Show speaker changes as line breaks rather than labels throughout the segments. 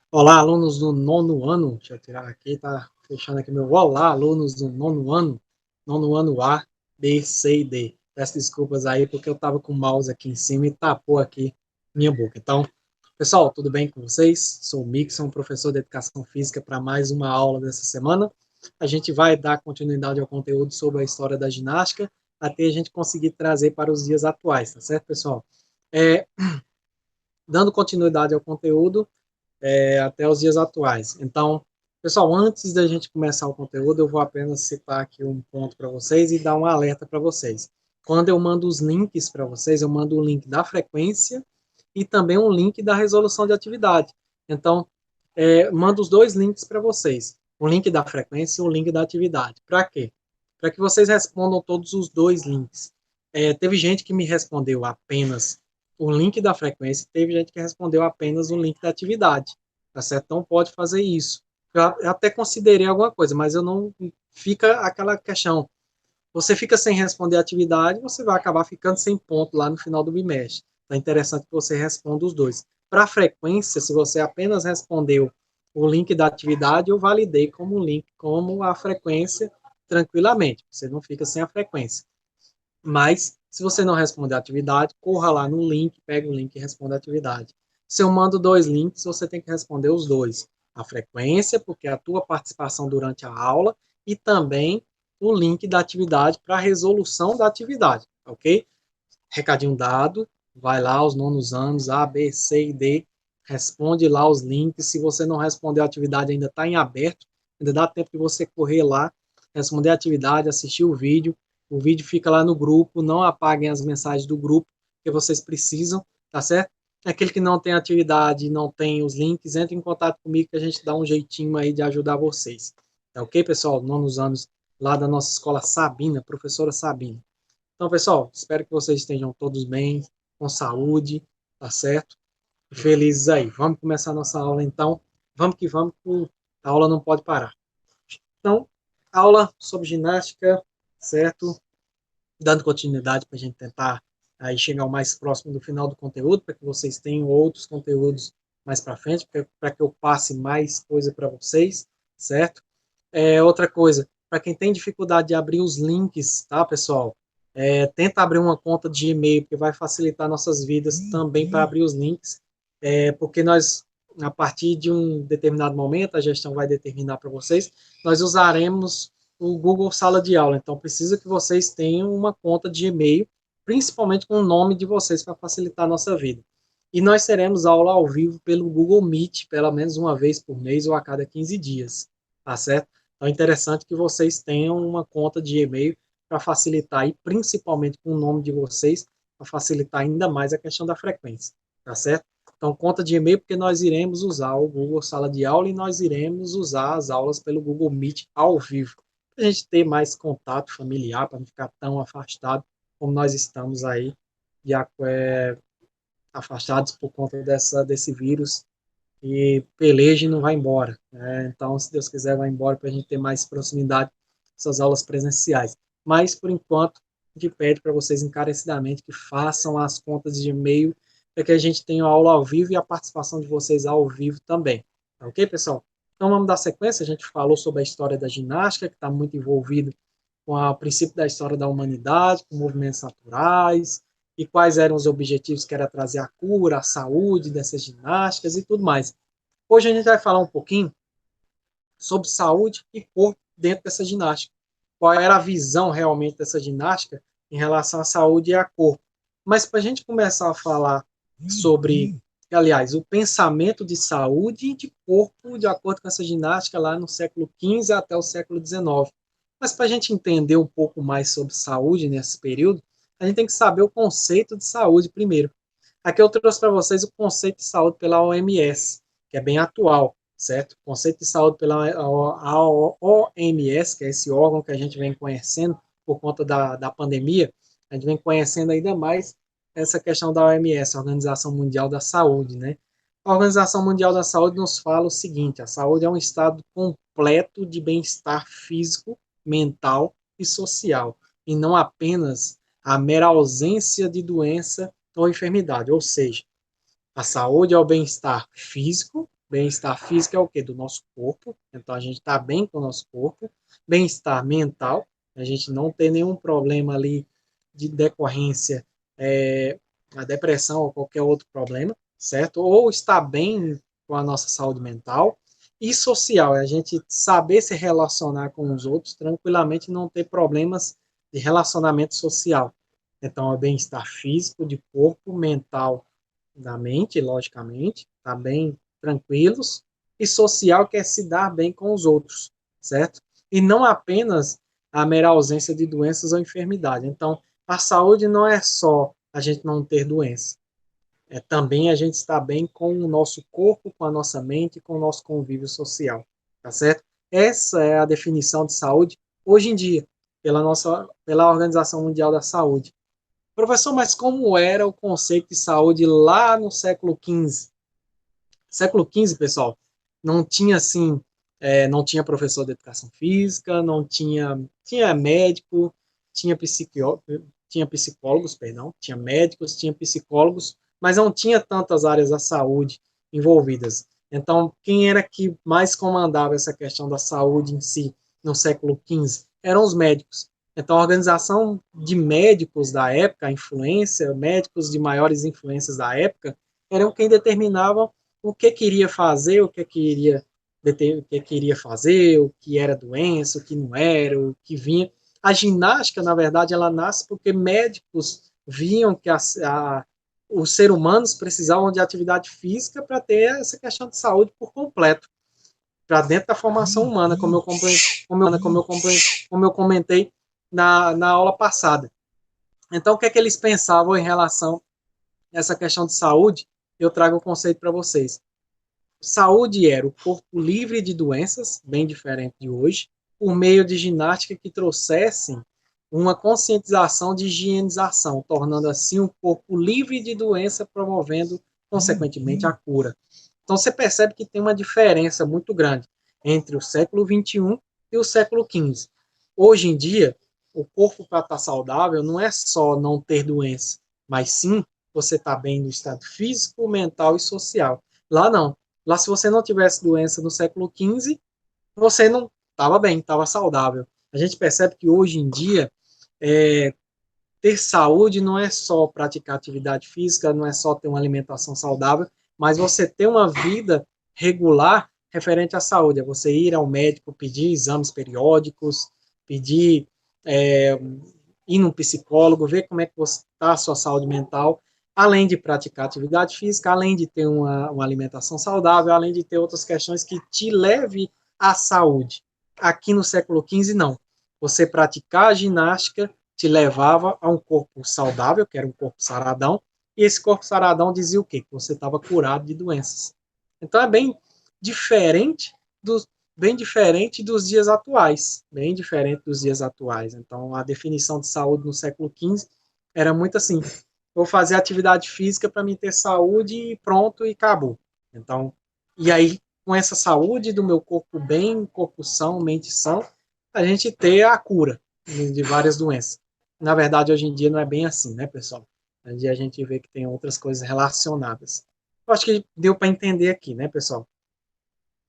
Olá, alunos do nono ano. Deixa eu tirar aqui, tá fechando aqui meu. Olá, alunos do nono ano A, B, C e D. Peço desculpas aí porque eu estava com o mouse aqui em cima e tapou aqui minha boca. Então, pessoal, tudo bem com vocês? Sou o Mixon, professor de Educação Física, para mais uma aula dessa semana. A gente vai dar continuidade ao conteúdo sobre a história da ginástica até a gente conseguir trazer para os dias atuais, tá certo, pessoal? Dando continuidade ao conteúdo, até os dias atuais. Então, pessoal, antes da gente começar o conteúdo, eu vou apenas citar aqui um ponto para vocês e dar um alerta para vocês. Quando eu mando os links para vocês, eu mando o link da frequência e também um link da resolução de atividade. Então, mando os dois links para vocês, o link da frequência e o link da atividade. Para quê? Para que vocês respondam todos os dois links. Teve gente que me respondeu apenas o link da frequência, teve gente que respondeu apenas o link da atividade, tá certo? Então pode fazer isso. Eu até considerei alguma coisa, mas eu não. Fica aquela questão. Você fica sem responder a atividade, você vai acabar ficando sem ponto lá no final do bimestre. Então é interessante que você responda os dois. Para a frequência, se você apenas respondeu o link da atividade, eu validei como link, como a frequência, tranquilamente. Você não fica sem a frequência. Mas, se você não responder a atividade, corra lá no link, pega o link e responda a atividade. Se eu mando dois links, você tem que responder os dois. A frequência, porque é a tua participação durante a aula, e também o link da atividade para a resolução da atividade, ok? Recadinho dado, vai lá os nonos anos, A, B, C e D, responde lá os links. Se você não respondeu a atividade, ainda está em aberto, ainda dá tempo de você correr lá, responder a atividade, assistir o vídeo fica lá no grupo, não apaguem as mensagens do grupo, que vocês precisam, tá certo? Aquele que não tem atividade, não tem os links, entre em contato comigo que a gente dá um jeitinho aí de ajudar vocês. Tá ok, pessoal? Nonos anos lá da nossa escola Sabina, professora Sabina. Então, pessoal, espero que vocês estejam todos bem, com saúde, tá certo? E felizes aí. Vamos começar a nossa aula então. Vamos que vamos, que a aula não pode parar. Então, aula sobre ginástica, certo? Dando continuidade para a gente tentar aí chegar o mais próximo do final do conteúdo, para que vocês tenham outros conteúdos mais para frente, para que eu passe mais coisa para vocês, certo? Outra coisa, para quem tem dificuldade de abrir os links, tá, pessoal? Tenta abrir uma conta de e-mail, porque vai facilitar nossas vidas também para abrir os links, porque nós, a partir de um determinado momento, a gestão vai determinar para vocês, nós usaremos o Google Sala de Aula. Então, precisa que vocês tenham uma conta de e-mail, principalmente com o nome de vocês, para facilitar a nossa vida. E nós teremos aula ao vivo pelo Google Meet, pelo menos uma vez por mês ou a cada 15 dias, tá certo? Então é interessante que vocês tenham uma conta de e-mail para facilitar, e principalmente com o nome de vocês, para facilitar ainda mais a questão da frequência, tá certo? Então, conta de e-mail, porque nós iremos usar o Google Sala de Aula e nós iremos usar as aulas pelo Google Meet ao vivo, para a gente ter mais contato familiar, para não ficar tão afastado como nós estamos aí, de, afastados por conta desse vírus e peleja e não vai embora. Né? Então, se Deus quiser, vai embora para a gente ter mais proximidade dessas aulas presenciais. Mas, por enquanto, a gente pede para vocês encarecidamente que façam as contas de e-mail para que a gente tenha a aula ao vivo e a participação de vocês ao vivo também. Tá ok, pessoal? Então, vamos dar sequência. A gente falou sobre a história da ginástica, que está muito envolvido com o princípio da história da humanidade, com movimentos naturais, e quais eram os objetivos, que era trazer a cura, a saúde dessas ginásticas e tudo mais. Hoje a gente vai falar um pouquinho sobre saúde e corpo dentro dessa ginástica. Qual era a visão realmente dessa ginástica em relação à saúde e a corpo. Mas para a gente começar a falar sobre, aliás, o pensamento de saúde e de corpo de acordo com essa ginástica lá no século XV até o século XIX. Mas para a gente entender um pouco mais sobre saúde nesse período, a gente tem que saber o conceito de saúde primeiro. Aqui eu trouxe para vocês o conceito de saúde pela OMS, que é bem atual, certo? O conceito de saúde pela OMS, que é esse órgão que a gente vem conhecendo por conta da pandemia, a gente vem conhecendo ainda mais essa questão da OMS, a Organização Mundial da Saúde, né? A Organização Mundial da Saúde nos fala o seguinte: a saúde é um estado completo de bem-estar físico, mental e social, e não apenas a mera ausência de doença ou enfermidade, ou seja, a saúde é o bem-estar físico, Bem-estar físico é o quê? Do nosso corpo. Então, a gente está bem com o nosso corpo. Bem-estar mental, a gente não tem nenhum problema ali de decorrência, a depressão ou qualquer outro problema, certo? Ou está bem com a nossa saúde mental. E social, é a gente saber se relacionar com os outros tranquilamente e não ter problemas de relacionamento social. Então, é bem-estar físico, de corpo, mental, da mente, logicamente, tá bem tranquilos, e social, que é se dar bem com os outros, certo? E não apenas a mera ausência de doenças ou enfermidade. Então, a saúde não é só a gente não ter doença, é também a gente estar bem com o nosso corpo, com a nossa mente, com o nosso convívio social, tá certo? Essa é a definição de saúde hoje em dia, pela Organização Mundial da Saúde. Professor, mas como era o conceito de saúde lá no século XV? Século XV, pessoal, não tinha assim, não tinha professor de educação física, não tinha, tinha médico, tinha, tinha psicólogos, perdão, tinha médicos, tinha psicólogos, mas não tinha tantas áreas da saúde envolvidas. Então, quem era que mais comandava essa questão da saúde em si no século XV? Eram os médicos. Então, a organização de médicos da época, a influência, médicos de maiores influências da época, eram quem determinavam o que queria fazer, o que queria fazer, o que era doença, o que não era, o que vinha. A ginástica, na verdade, ela nasce porque médicos viam que os seres humanos precisavam de atividade física para ter essa questão de saúde por completo, para dentro da formação humana, como eu comentei na aula passada. Então, o que é que eles pensavam em relação a essa questão de saúde? Eu trago o conceito para vocês. Saúde era o corpo livre de doenças, bem diferente de hoje, por meio de ginástica que trouxessem uma conscientização de higienização, tornando assim o corpo livre de doença, promovendo, consequentemente, a cura. Então você percebe que tem uma diferença muito grande entre o século XXI e o século XV. Hoje em dia, o corpo para estar saudável não é só não ter doença, mas sim você estar bem no estado físico, mental e social. Lá não. Lá, se você não tivesse doença no século XV, você não estava bem, estava saudável. A gente percebe que hoje em dia, ter saúde não é só praticar atividade física, não é só ter uma alimentação saudável, mas você ter uma vida regular referente à saúde. É você ir ao médico, pedir exames periódicos, pedir, é, ir num psicólogo, ver como é que está a sua saúde mental, além de praticar atividade física, além de ter uma alimentação saudável, além de ter outras questões que te leve à saúde. Aqui no século XV, não. Você praticar a ginástica te levava a um corpo saudável, que era um corpo saradão, e esse corpo saradão dizia o quê? Que você estava curado de doenças. Então é diferente dos, bem diferente dos dias atuais, bem diferente dos dias atuais. Então a definição de saúde no século XV era muito assim: vou fazer atividade física para me ter saúde e pronto e acabou. Então, e aí com essa saúde do meu corpo bem, corpo são, mente são, a gente ter a cura de várias doenças. Na verdade, hoje em dia não é bem assim, né, pessoal? Hoje em dia a gente vê que tem outras coisas relacionadas. Eu acho que deu para entender aqui, né, pessoal?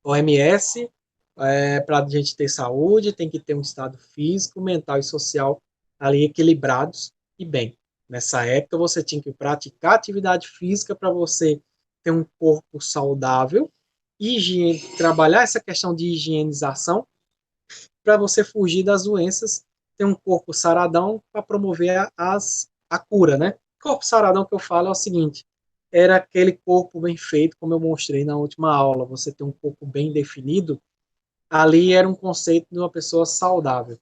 OMS, para a gente ter saúde, tem que ter um estado físico, mental e social ali equilibrados e bem. Nessa época, você tinha que praticar atividade física para você ter um corpo saudável, trabalhar essa questão de higienização para você fugir das doenças, ter um corpo saradão para promover a cura, né? Corpo saradão que eu falo é o seguinte: era aquele corpo bem feito, como eu mostrei na última aula. Você ter um corpo bem definido, ali era um conceito de uma pessoa saudável.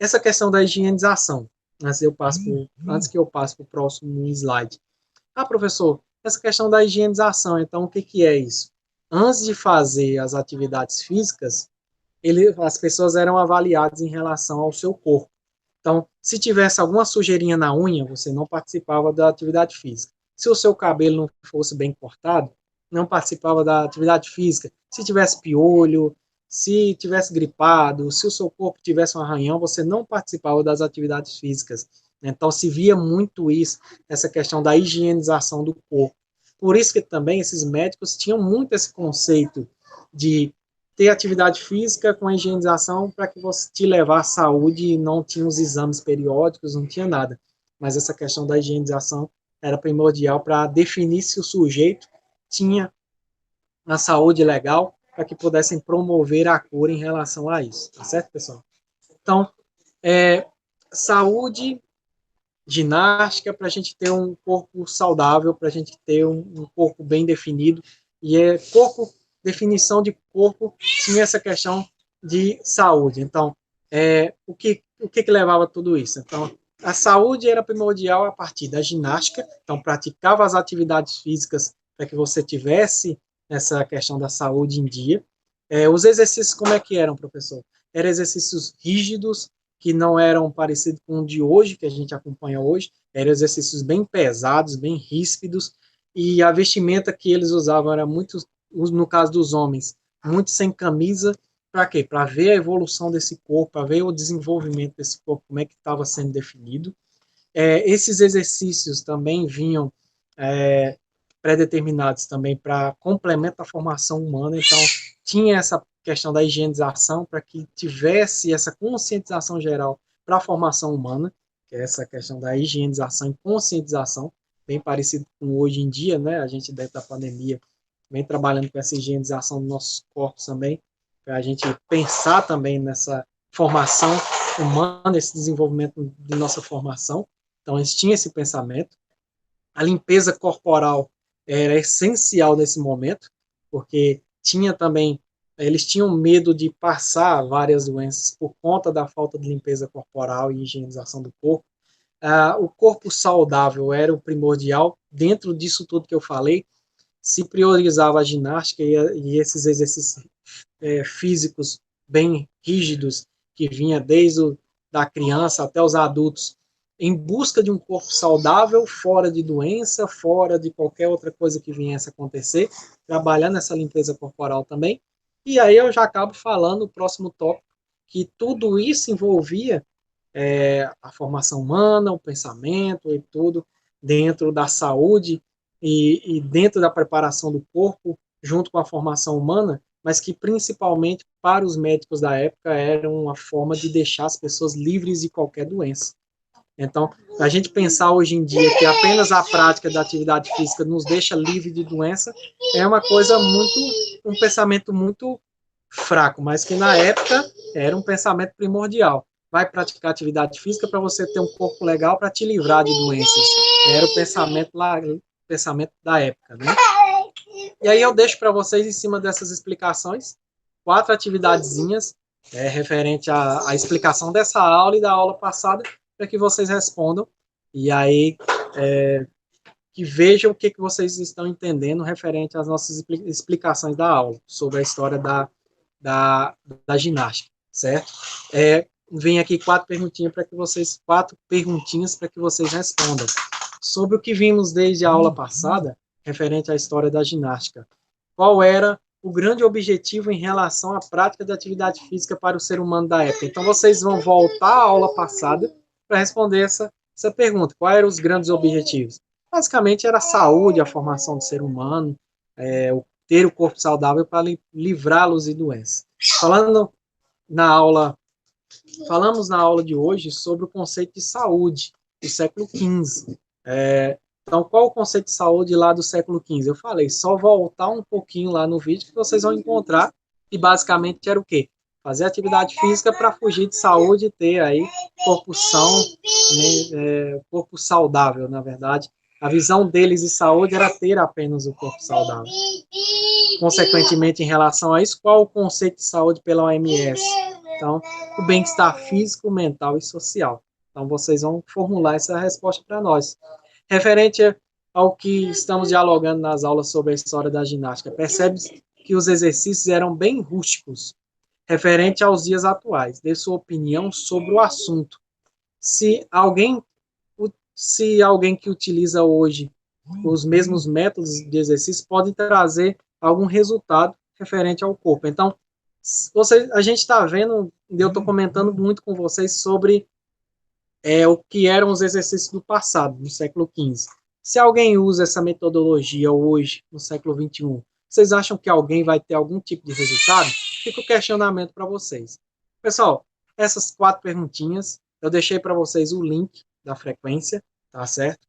Essa questão da higienização, antes que eu passe para o próximo slide. Ah, professor, essa questão da higienização, então o que, que é isso? Antes de fazer as atividades físicas, as pessoas eram avaliadas em relação ao seu corpo. Então, se tivesse alguma sujeirinha na unha, você não participava da atividade física. Se o seu cabelo não fosse bem cortado, não participava da atividade física. Se tivesse piolho, se tivesse gripado, se o seu corpo tivesse um arranhão, você não participava das atividades físicas. Então, se via muito isso, essa questão da higienização do corpo. Por isso que também esses médicos tinham muito esse conceito de ter atividade física com a higienização para que você te levar à saúde e não tinha os exames periódicos, não tinha nada. Mas essa questão da higienização era primordial para definir se o sujeito tinha a saúde legal para que pudessem promover a cura em relação a isso. Tá certo, pessoal? Então, saúde, ginástica, para a gente ter um corpo saudável, para a gente ter um corpo bem definido. E definição de corpo, tinha essa questão de saúde. Então, o que levava a tudo isso? Então, a saúde era primordial a partir da ginástica, então praticava as atividades físicas para que você tivesse essa questão da saúde em dia. Os exercícios, como é que eram, professor? Eram exercícios rígidos, que não eram parecidos com o de hoje, que a gente acompanha hoje, eram exercícios bem pesados, bem ríspidos, e a vestimenta que eles usavam era muito, no caso dos homens, muito sem camisa. Para quê? Para ver a evolução desse corpo, para ver o desenvolvimento desse corpo, como é que estava sendo definido. Esses exercícios também vinham pré-determinados também para complemento da formação humana, então tinha essa questão da higienização para que tivesse essa conscientização geral para a formação humana, que é essa questão da higienização e conscientização, bem parecido com hoje em dia, né? A gente dentro da pandemia vem trabalhando com essa higienização dos nossos corpos também, para a gente pensar também nessa formação humana, esse desenvolvimento de nossa formação. Então, eles tinham esse pensamento. A limpeza corporal era essencial nesse momento, porque tinha também, eles tinham medo de passar várias doenças por conta da falta de limpeza corporal e higienização do corpo. O corpo saudável era o primordial. Dentro disso tudo que eu falei, se priorizava a ginástica e esses exercícios físicos bem rígidos, que vinha desde da criança até os adultos, em busca de um corpo saudável, fora de doença, fora de qualquer outra coisa que viesse a acontecer, trabalhando essa limpeza corporal também. E aí eu já acabo falando o próximo tópico, que tudo isso envolvia a formação humana, o pensamento e tudo, dentro da saúde e dentro da preparação do corpo, junto com a formação humana, mas que principalmente para os médicos da época era uma forma de deixar as pessoas livres de qualquer doença. Então, a gente pensar hoje em dia que apenas a prática da atividade física nos deixa livre de doença é uma coisa um pensamento muito fraco, mas que na época era um pensamento primordial. Vai praticar atividade física para você ter um corpo legal para te livrar de doenças. Era o pensamento da época, né? E aí eu deixo para vocês, em cima dessas explicações, 4 atividadezinhas referente à explicação dessa aula e da aula passada, para que vocês respondam e aí que vejam o que vocês estão entendendo referente às nossas explicações da aula sobre a história da ginástica, certo? Vem aqui 4 perguntinhas para que vocês respondam sobre o que vimos desde a aula passada referente à história da ginástica. Qual era o grande objetivo em relação à prática da atividade física para o ser humano da época? Então, vocês vão voltar à aula passada para responder essa pergunta. Quais eram os grandes objetivos? Basicamente, era a saúde, a formação do ser humano, ter o corpo saudável para livrá-los de doenças. Falamos na aula de hoje sobre o conceito de saúde do século XV. Então, qual o conceito de saúde lá do século XV? Eu falei, só voltar um pouquinho lá no vídeo que vocês vão encontrar, e basicamente era o quê? Fazer atividade física para fugir de saúde e ter aí corpo são, corpo saudável, na verdade. A visão deles de saúde era ter apenas o corpo saudável. Consequentemente, em relação a isso, qual o conceito de saúde pela OMS? Então, o bem-estar físico, mental e social. Então, vocês vão formular essa resposta para nós. Referente ao que estamos dialogando nas aulas sobre a história da ginástica, percebe-se que os exercícios eram bem rústicos, referente aos dias atuais. Dê sua opinião sobre o assunto. Se alguém que utiliza hoje os mesmos métodos de exercício pode trazer algum resultado referente ao corpo. Então, a gente está vendo, eu estou comentando muito com vocês sobre o que eram os exercícios do passado, do século XV, Se alguém usa essa metodologia hoje, no século XXI, vocês acham que alguém vai ter algum tipo de resultado? Fica o questionamento para vocês. Pessoal, essas 4 perguntinhas, eu deixei para vocês o link da frequência, tá certo?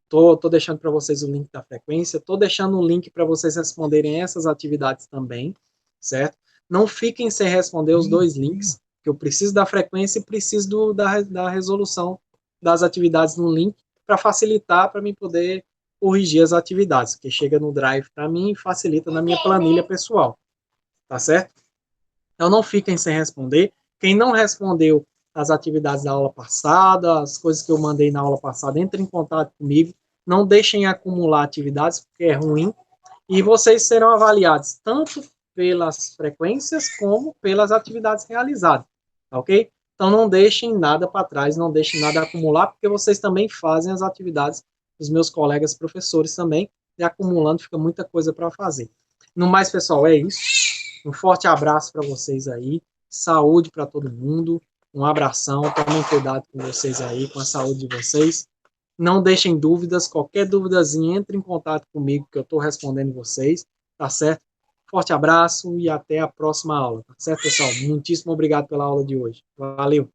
Tô deixando para vocês o link da frequência, tô deixando o link para vocês responderem essas atividades também, certo? Não fiquem sem responder os 2 links, que eu preciso da frequência e preciso da resolução das atividades no link para facilitar para mim poder corrigir as atividades, que chega no Drive para mim e facilita na minha planilha pessoal, tá certo? Então não fiquem sem responder. Quem não respondeu as atividades da aula passada, as coisas que eu mandei na aula passada, entre em contato comigo. Não deixem acumular atividades, porque é ruim. E vocês serão avaliados tanto pelas frequências como pelas atividades realizadas, ok? Então não deixem nada para trás, não deixem nada acumular, porque vocês também fazem as atividades dos meus colegas professores também, e acumulando fica muita coisa para fazer. No mais, pessoal, é isso. Um forte abraço para vocês aí. Saúde para todo mundo. Um abração. Tomem cuidado com vocês aí, com a saúde de vocês. Não deixem dúvidas. Qualquer dúvidazinha, entre em contato comigo que eu estou respondendo vocês. Tá certo? Forte abraço e até a próxima aula. Tá certo, pessoal? Muitíssimo obrigado pela aula de hoje. Valeu!